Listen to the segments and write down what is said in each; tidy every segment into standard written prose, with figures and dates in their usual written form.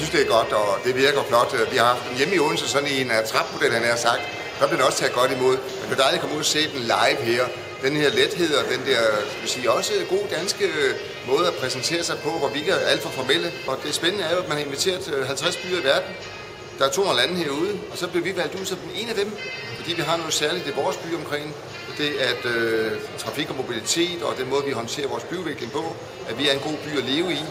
synes, det er godt, og det virker flot. Vi har haft den hjemme i Odense, sådan i en trapmodel, han har sagt. Der bliver den også taget godt imod. Men det er dejligt at komme ud og se den live her. Den her lethed og den der, vil sige, også god danske måde at præsentere sig på, hvor vi ikke er alt for formelle. Og det spændende er jo, at man har inviteret 50 byer i verden. Der er 200 lande herude, og så bliver vi valgt ud som den ene af dem, fordi vi har noget særligt i vores by omkring. Det er at trafik og mobilitet og den måde, vi håndterer vores byudvikling på, at vi er en god by at leve i.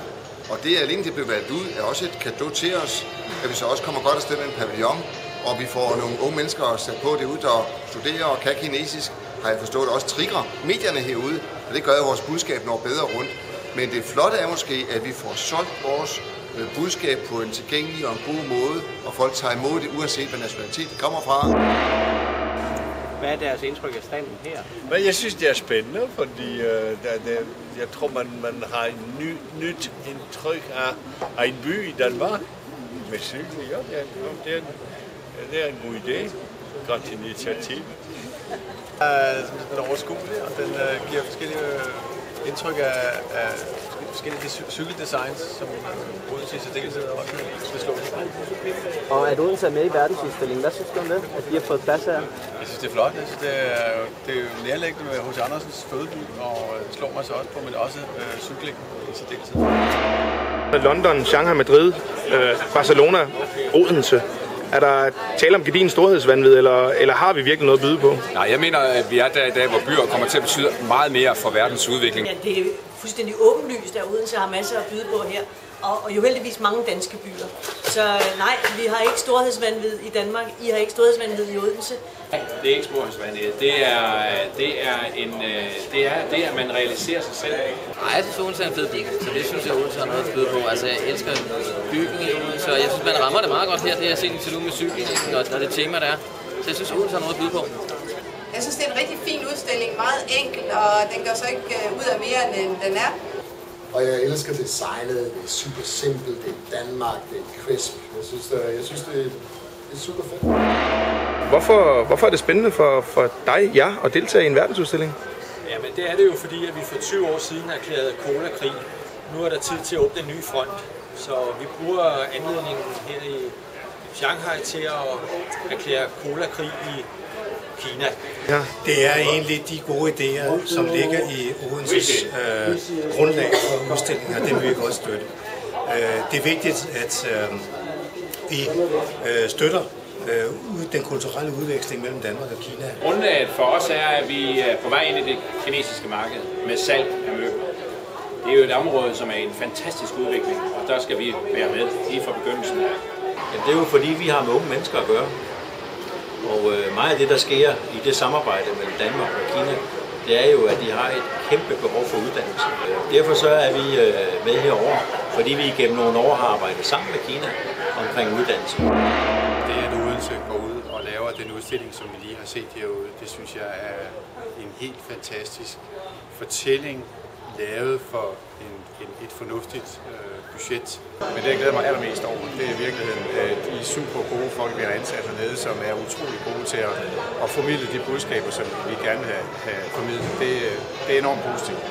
Og det, alene det blev valgt ud, er også et cadeau til os, at vi så også kommer godt afsted med en pavillon, og vi får nogle unge mennesker sat på det ud, der studerer og kan kinesisk, har jeg forstået, også trigger medierne herude, og det gør at vores budskab når bedre rundt. Men det flotte er måske, at vi får solgt vores budskab på en tilgængelig og en god måde, og folk tager imod det, uanset hvad nationalitet det kommer fra. Hvad er deres indtryk af standen her? Men jeg synes, det er spændende, fordi jeg tror, man har et nyt indtryk af en by i Danmark med cykel. Ja, det er en god idé. Godt initiativ. Den er overskuelig, og den giver forskellige indtryk af forskellige cykeldesigns, som Odense i særdeleshed også vil slå. Og at Odense er med i verdensudstillingen, hvad synes du om det? At de har fået plads her? Jeg synes, det er flot. Jeg synes, det er jo nærliggende med H.C. Andersens fødeby, og det slår mig så også på, men også cykling i særdeleshed. London, Shanghai, Madrid, Barcelona, Odense. Er der tale om gedigen storhedsvanvid, eller har vi virkelig noget at byde på? Nej, jeg mener, at vi er der i dag, hvor byer kommer til at betyde meget mere for verdens udvikling. Ja, det er fuldstændig åbenlyst, at Odense har masser at byde på her, og jo heldigvis mange danske byer. Så nej, vi har ikke storhedsvanvid i Danmark, I har ikke storhedsvanvid i Odense. Det er ikke storhedsvanvid, det er, at man realiserer sig selv. Nej, jeg synes, Odense er en fed by, så det synes jeg, Odense har noget at byde på. Altså, jeg elsker byggen i Odense, og jeg synes, man rammer det meget godt her. Det er set interview med cykling, og det tema, der er. Så jeg synes, Odense har noget at byde på. Jeg synes, det er en rigtig fin udstilling, meget enkel, og den går så ikke ud af mere, end den er. Og jeg elsker designet, det er super simpelt, det er Danmark, det er crisp. Jeg synes det er super fedt. Hvorfor er det spændende for dig, at deltage i en verdensudstilling? Jamen det er det jo, fordi at vi for 20 år siden erklærede cola-krig. Nu er der tid til at åbne en ny front, så vi bruger anledningen her i Shanghai til at erklære cola-krig i Kina. Ja. Det er egentlig de gode idéer, som ligger i Odenses grundlag for udstillingen, og dem vil vi godt støtte. Det er vigtigt, at vi støtter den kulturelle udveksling mellem Danmark og Kina. Grundlaget for os er, at vi er på vej ind i det kinesiske marked med salg af møbler. Det er jo et område, som er en fantastisk udvikling, og der skal vi være med lige fra begyndelsen af. Jamen, det er jo fordi, vi har med unge mennesker at gøre. Og meget af det, der sker i det samarbejde mellem Danmark og Kina, det er jo, at de har et kæmpe behov for uddannelse. Derfor så er vi med herovre, fordi vi igennem nogle år har arbejdet sammen med Kina omkring uddannelse. Det, at Odense går ud og laver den udstilling, som vi lige har set herude, det synes jeg er en helt fantastisk fortælling, lavet for et fornuftigt budget. Men det, jeg glæder mig allermest over, det er i virkeligheden de super gode folk, vi har ansat hernede, som er utrolig gode til at formidle de budskaber, som vi gerne vil have formidlet. Det er enormt positivt.